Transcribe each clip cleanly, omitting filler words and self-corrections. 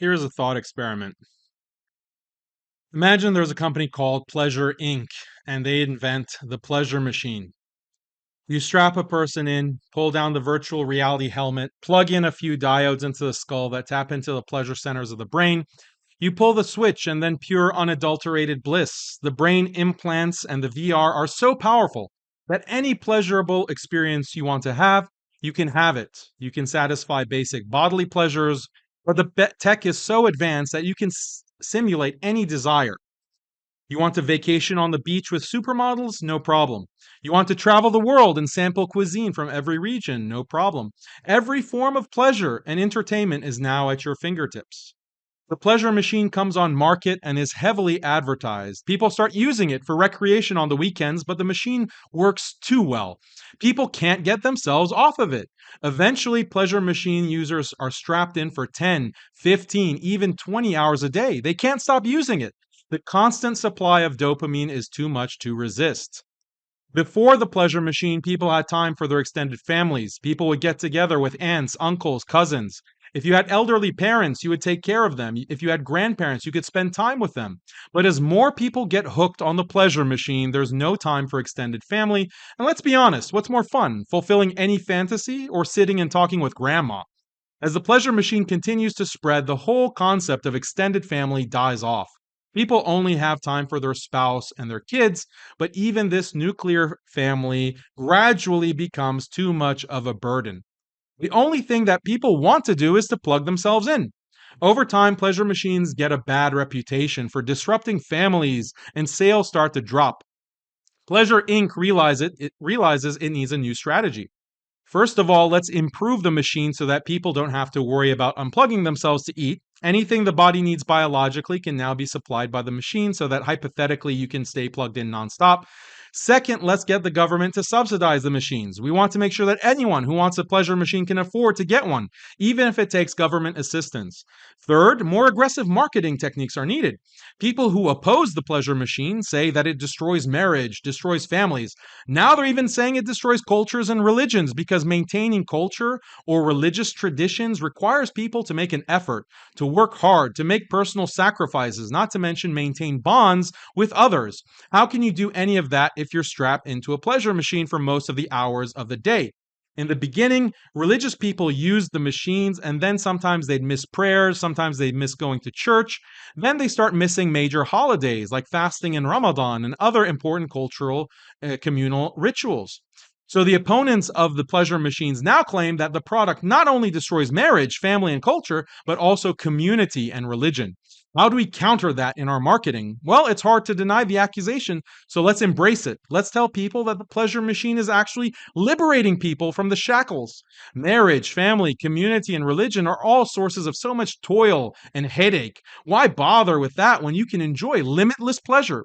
Here's a thought experiment. Imagine there's a company called Pleasure Inc., and they invent the pleasure machine. You strap a person in, pull down the virtual reality helmet, plug in a few diodes into the skull that tap into the pleasure centers of the brain. You pull the switch, and then pure unadulterated bliss. The brain implants and the VR are so powerful that any pleasurable experience you want to have, you can have it. You can satisfy basic bodily pleasures, but the tech is so advanced that you can simulate any desire. You want to vacation on the beach with supermodels? No problem. You want to travel the world and sample cuisine from every region? No problem. Every form of pleasure and entertainment is now at your fingertips. The pleasure machine comes on market and is heavily advertised. People start using it for recreation on the weekends, but the machine works too well. People can't get themselves off of it. Eventually, pleasure machine users are strapped in for 10, 15, even 20 hours a day. They can't stop using it. The constant supply of dopamine is too much to resist. Before the pleasure machine, people had time for their extended families. People would get together with aunts, uncles, cousins. If you had elderly parents, you would take care of them. If you had grandparents, you could spend time with them. But as more people get hooked on the pleasure machine, there's no time for extended family. And let's be honest, what's more fun, fulfilling any fantasy or sitting and talking with grandma? As the pleasure machine continues to spread, the whole concept of extended family dies off. People only have time for their spouse and their kids, but even this nuclear family gradually becomes too much of a burden. The only thing that people want to do is to plug themselves in. Over time, pleasure machines get a bad reputation for disrupting families and sales start to drop. Pleasure Inc. realizes it needs a new strategy. First of all, let's improve the machine so that people don't have to worry about unplugging themselves to eat. Anything the body needs biologically can now be supplied by the machine so that hypothetically you can stay plugged in nonstop. Second, let's get the government to subsidize the machines. We want to make sure that anyone who wants a pleasure machine can afford to get one, even if it takes government assistance. Third, more aggressive marketing techniques are needed. People who oppose the pleasure machine say that it destroys marriage, destroys families. Now they're even saying it destroys cultures and religions because maintaining culture or religious traditions requires people to make an effort, to work hard, to make personal sacrifices, not to mention maintain bonds with others. How can you do any of that if you're strapped into a pleasure machine for most of the hours of the day? In the beginning, religious people used the machines and then sometimes they'd miss prayers, sometimes they'd miss going to church. Then they start missing major holidays like fasting in Ramadan and other important cultural communal rituals. So the opponents of the pleasure machines now claim that the product not only destroys marriage, family, and culture, but also community and religion. How do we counter that in our marketing? Well, it's hard to deny the accusation, so let's embrace it. Let's tell people that the pleasure machine is actually liberating people from the shackles. Marriage, family, community, and religion are all sources of so much toil and headache. Why bother with that when you can enjoy limitless pleasure?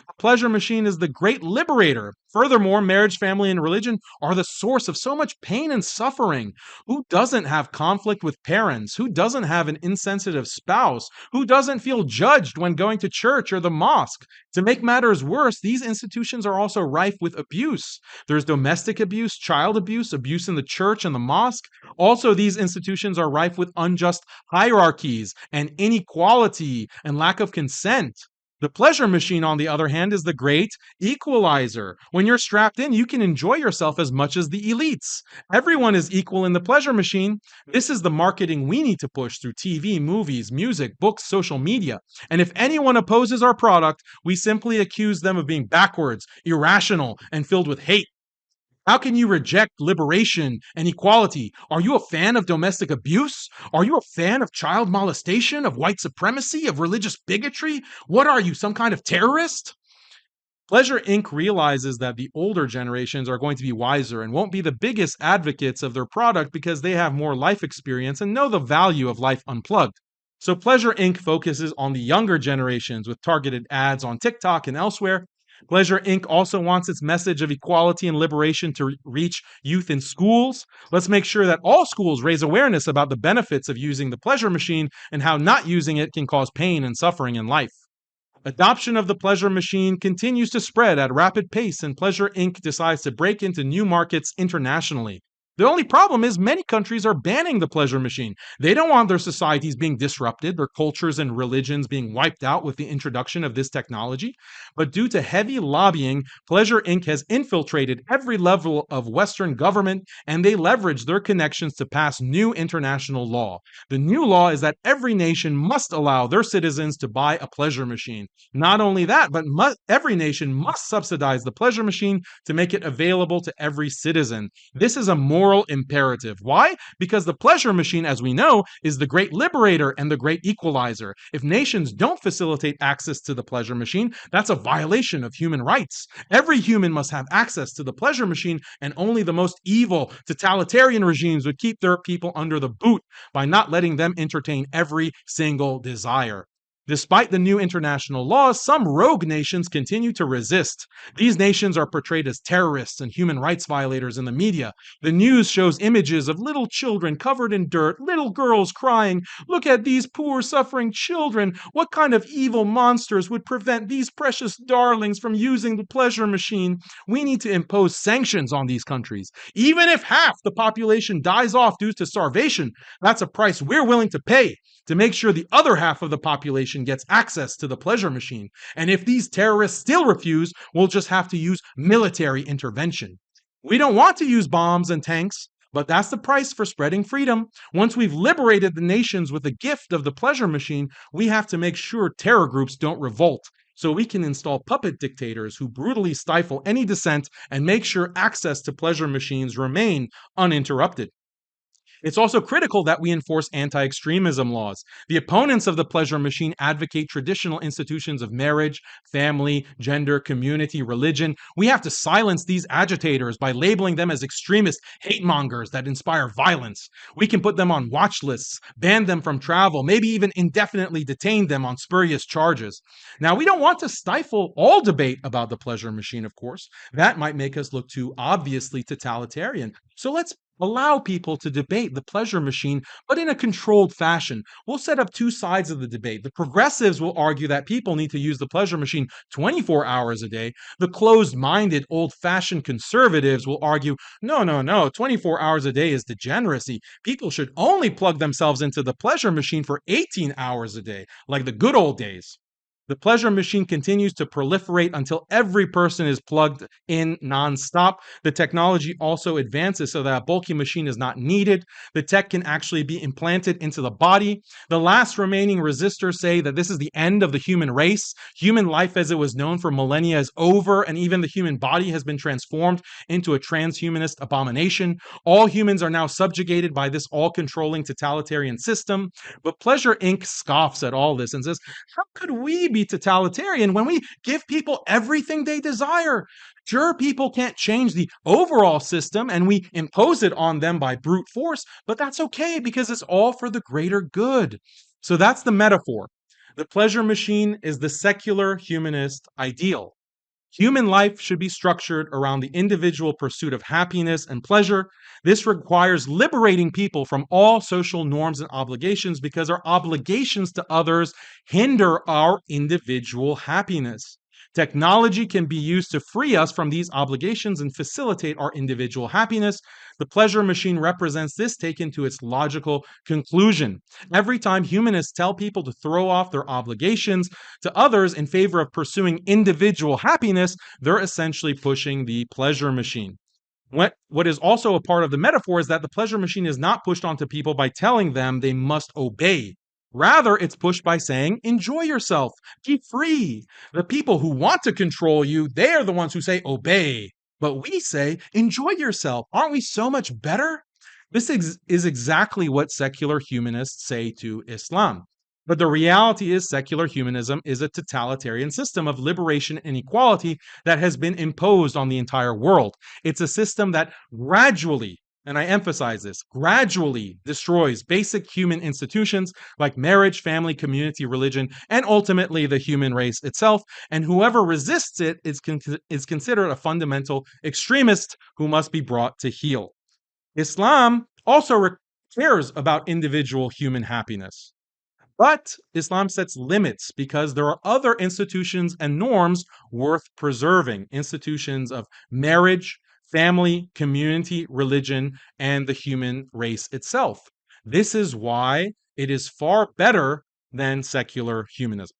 The pleasure machine is the great liberator. Furthermore, marriage, family, and religion are the source of so much pain and suffering. Who doesn't have conflict with parents? Who doesn't have an insensitive spouse? Who doesn't feel judged when going to church or the mosque? To make matters worse, these institutions are also rife with abuse. There's domestic abuse, child abuse, abuse in the church and the mosque. Also, these institutions are rife with unjust hierarchies and inequality and lack of consent. The pleasure machine, on the other hand, is the great equalizer. When you're strapped in, you can enjoy yourself as much as the elites. Everyone is equal in the pleasure machine. This is the marketing we need to push through TV, movies, music, books, social media. And if anyone opposes our product, we simply accuse them of being backwards, irrational, and filled with hate. How can you reject liberation and equality? Are you a fan of domestic abuse? Are you a fan of child molestation, of white supremacy, of religious bigotry? What are you, some kind of terrorist? Pleasure Inc. realizes that the older generations are going to be wiser and won't be the biggest advocates of their product because they have more life experience and know the value of life unplugged. So Pleasure Inc. focuses on the younger generations with targeted ads on TikTok and elsewhere. Pleasure Inc. also wants its message of equality and liberation to reach youth in schools. Let's make sure that all schools raise awareness about the benefits of using the pleasure machine and how not using it can cause pain and suffering in life. Adoption of the pleasure machine continues to spread at a rapid pace, and Pleasure Inc. decides to break into new markets internationally. The only problem is many countries are banning the pleasure machine. They don't want their societies being disrupted, their cultures and religions being wiped out with the introduction of this technology. But due to heavy lobbying, Pleasure Inc. has infiltrated every level of Western government, and they leverage their connections to pass new international law. The new law is that every nation must allow their citizens to buy a pleasure machine. Not only that, but every nation must subsidize the pleasure machine to make it available to every citizen. This is a moral imperative. Why? Because the pleasure machine, as we know, is the great liberator and the great equalizer. If nations don't facilitate access to the pleasure machine, that's a violation of human rights. Every human must have access to the pleasure machine, and only the most evil, totalitarian regimes would keep their people under the boot by not letting them entertain every single desire. Despite the new international laws, some rogue nations continue to resist. These nations are portrayed as terrorists and human rights violators in the media. The news shows images of little children covered in dirt, little girls crying, "Look at these poor suffering children. What kind of evil monsters would prevent these precious darlings from using the pleasure machine?" We need to impose sanctions on these countries. Even if half the population dies off due to starvation, that's a price we're willing to pay to make sure the other half of the population gets access to the pleasure machine. And if these terrorists still refuse, we'll just have to use military intervention. We don't want to use bombs and tanks, but that's the price for spreading freedom. Once we've liberated the nations with the gift of the pleasure machine, we have to make sure terror groups don't revolt, so we can install puppet dictators who brutally stifle any dissent and make sure access to pleasure machines remain uninterrupted. It's also critical that we enforce anti extremism laws. The opponents of the pleasure machine advocate traditional institutions of marriage, family, gender, community, religion. We have to silence these agitators by labeling them as extremist hate mongers that inspire violence. We can put them on watch lists, ban them from travel, maybe even indefinitely detain them on spurious charges. Now, we don't want to stifle all debate about the pleasure machine, of course. That might make us look too obviously totalitarian. So let's allow people to debate the pleasure machine, but in a controlled fashion. We'll set up two sides of the debate. The progressives will argue that people need to use the pleasure machine 24 hours a day. The closed minded, old fashioned conservatives will argue no, no, no, 24 hours a day is degeneracy. People should only plug themselves into the pleasure machine for 18 hours a day, like the good old days. The pleasure machine continues to proliferate until every person is plugged in nonstop. The technology also advances so that a bulky machine is not needed. The tech can actually be implanted into the body. The last remaining resistors say that this is the end of the human race. Human life as it was known for millennia is over, and even the human body has been transformed into a transhumanist abomination. All humans are now subjugated by this all-controlling totalitarian system. But Pleasure Inc. scoffs at all this and says, how could we be totalitarian when we give people everything they desire? Sure, people can't change the overall system and we impose it on them by brute force, but that's okay because it's all for the greater good. So that's the metaphor. The pleasure machine is the secular humanist ideal. Human life should be structured around the individual pursuit of happiness and pleasure. This requires liberating people from all social norms and obligations because our obligations to others hinder our individual happiness. Technology can be used to free us from these obligations and facilitate our individual happiness. The pleasure machine represents this taken to its logical conclusion. Every time humanists tell people to throw off their obligations to others in favor of pursuing individual happiness, they're essentially pushing the pleasure machine. What is also a part of the metaphor is that the pleasure machine is not pushed onto people by telling them they must obey. Rather, it's pushed by saying, enjoy yourself, be free. The people who want to control you, they are the ones who say, obey. But we say, enjoy yourself. Aren't we so much better? This is exactly what secular humanists say to Islam. But the reality is, secular humanism is a totalitarian system of liberation and equality that has been imposed on the entire world. It's a system that gradually, and I emphasize this, gradually destroys basic human institutions like marriage, family, community, religion, and ultimately the human race itself. And whoever resists it is considered a fundamental extremist who must be brought to heel. Islam also cares about individual human happiness. But Islam sets limits because there are other institutions and norms worth preserving. Institutions of marriage, family, community, religion, and the human race itself. This is why it is far better than secular humanism.